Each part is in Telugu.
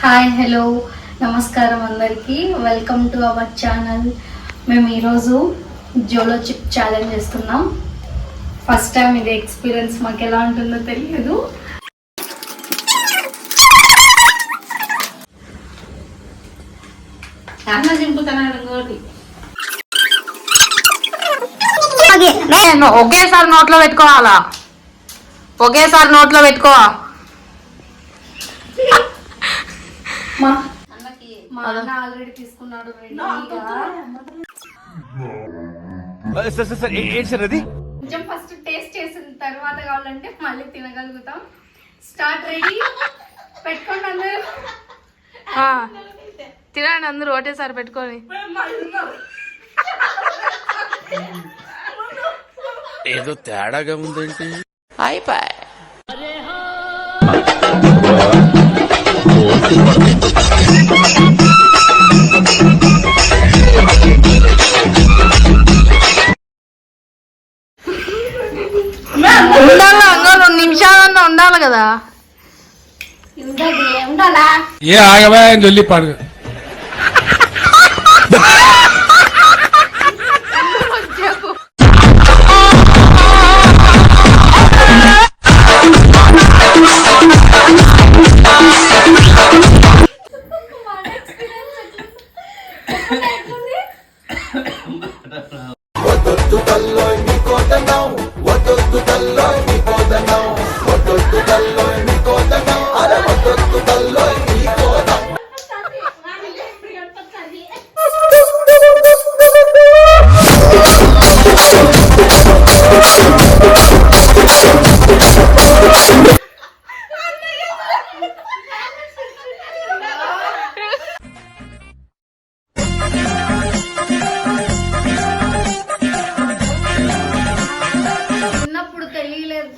హాయ్ హలో నమస్కారం అందరికీ, వెల్కమ్ టు అవర్ ఛానల్. మేము ఈరోజు జోలో చిప్ ఛాలెంజ్ చేస్తున్నాం. ఫస్ట్ టైం ఇది ఎక్స్పీరియన్స్, మాకు ఎలా ఉంటుందో తెలియదు. ఒకేసారి నోట్లో పెట్టుకోవాలా, ఒకేసారి నోట్లో పెట్టుకో. మా అన్న ఆల్రెడీ తీసుకున్నాడు. కొంచెం ఫస్ట్ టేస్ట్ చేసిన తర్వాత కావాలంటే మళ్ళీ తినగలుగుతాం. స్టార్ట్, రెడీ, పెట్టుకోండి అందరూ. తినండి అందరూ ఒకటేసారి పెట్టుకొని. ఏదో తేడాగా ఉందేంటి? అయిపోయి ఉండాలా, ఇంకా 2 నిమిషాలన్నా ఉండాలి కదా. ఏ ఆగవా జల్లి పాడు.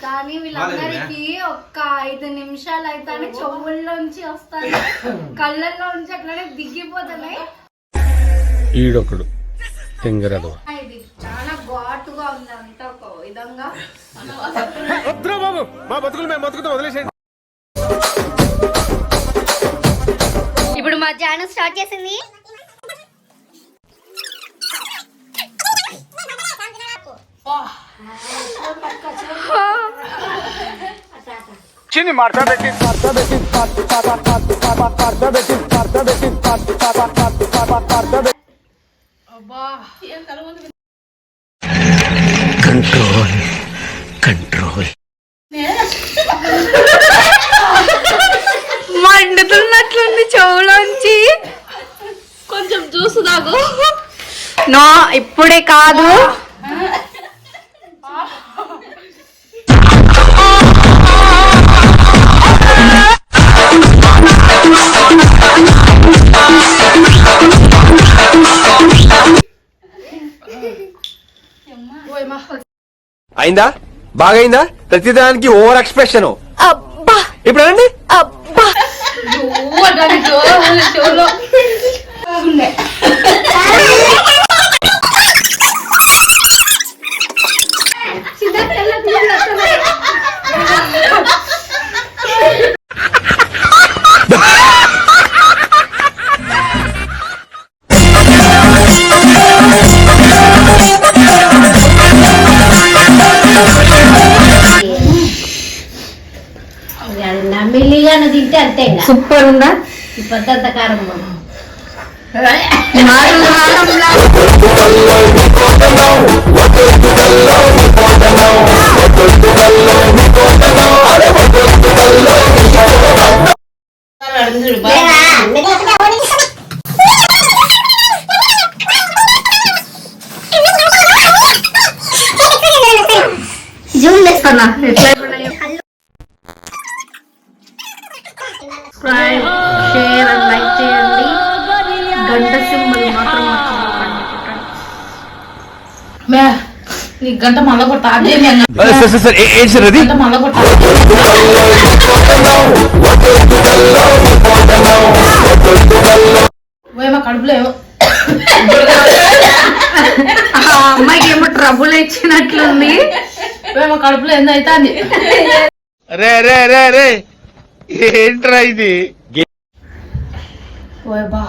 కానీ వీళ్ళందరికీ ఒక్క 5 నిమిషాలు అయితే చెవుల్లోంచి వస్తాయి, కళ్ళల్లోంచి అట్లనే దిగిపోతున్నాయి. ఈడొకడు తింగరదు. ఇది చాలా ఘాటుగా ఉంది, అంతా ఒక విధంగా. ఇప్పుడు మా ఛానల్ స్టార్ట్ చేసింది. చిన్ని మార్తా పెట్టి కంట్రోల్ కంట్రోల్. మండుతున్నట్లుంది చెవులోంచి. కొంచెం జ్యూస్ తాగు. నో, ఇప్పుడే కాదు. అయిందా? బాగైందా? ప్రతిదానికి ఓవర్ ఎక్స్ప్రెషన్. ఇప్పుడు అండి మెల్లిగానే తింటే అంతే. సూపర్ ఉందా? ఈ పద్ధత కారం జూమ్ చేస్తున్నా. సబ్స్క్రైబ్, షేర్ అండ్ లైక్ చేయండి. గంట సింబల్ మాత్రం నీ గంట మళ్ళా కొట్ట మళ్ళా కొట్ట. కడుపులో ఏమో అమ్మాయికి ఏమో ట్రబుల్ ఇచ్చినట్లుంది. కడుపులో ఏందో అవుతుంది. రే రే రే రే ఏంట్రా ఇది? ఓయబ్బా.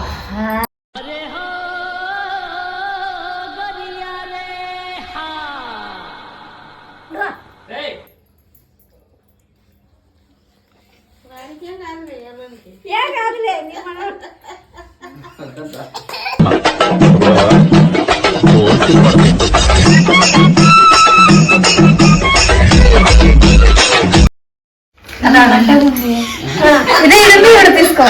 ఇదే ఇదంతా ఇక్కడ తీసుకో,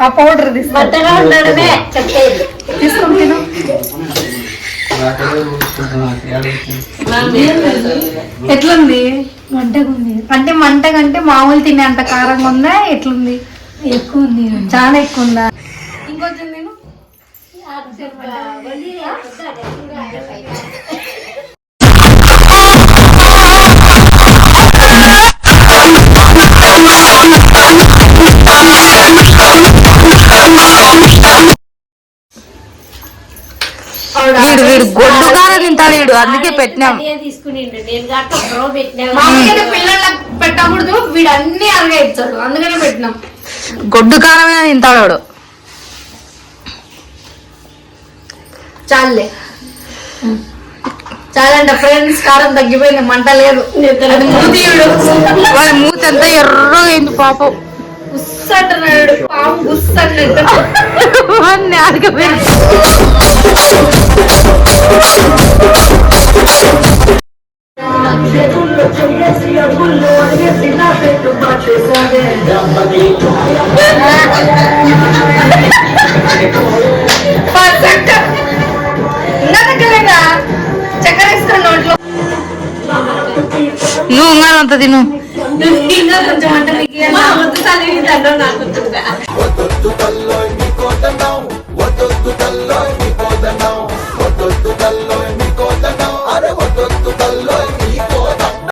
ఆ పౌడర్ తీసుకో, బట్టగా ఉండడమే చెప్పేది. తీసుకొని తిను. ఎట్లుంది? మంటగా ఉంది. అంటే మంటగంటే మామూలు తినే అంత కారంగా ఉందా? ఎట్లుంది? ఎక్కువ ఉంది, చాలా ఎక్కువ ఉందా? ఇంకొంచెం నేను వీడు గొడ్డు కారం తింటాడు వీడు, అందుకే పెట్టినాం. తీసుకునిండు నేను కాక బ్రో పెట్టినా. మామూలుగా పిల్లలకు పెట్టకూడదు, వీడు అన్ని అలాగే ఇచ్చాడు, అందుకనే పెట్టినాం. గొడ్డు కారమే తింటాడు వాడు. చాలే, చాలంట ఫ్రెండ్స్, కారం తగ్గిపోయింది, మంట లేదు. అది మూతీయుడు, వాడి మూత ఎంత ఎర్రగా అయింది పాపం. గుస్స అంటున్నాడు, పాము గుస్స అన్నట్టు. చక్కెర ఇస్తాను నోట్లో. నువ్వు అంత తిను. ఇంకా కొంచెం అంటే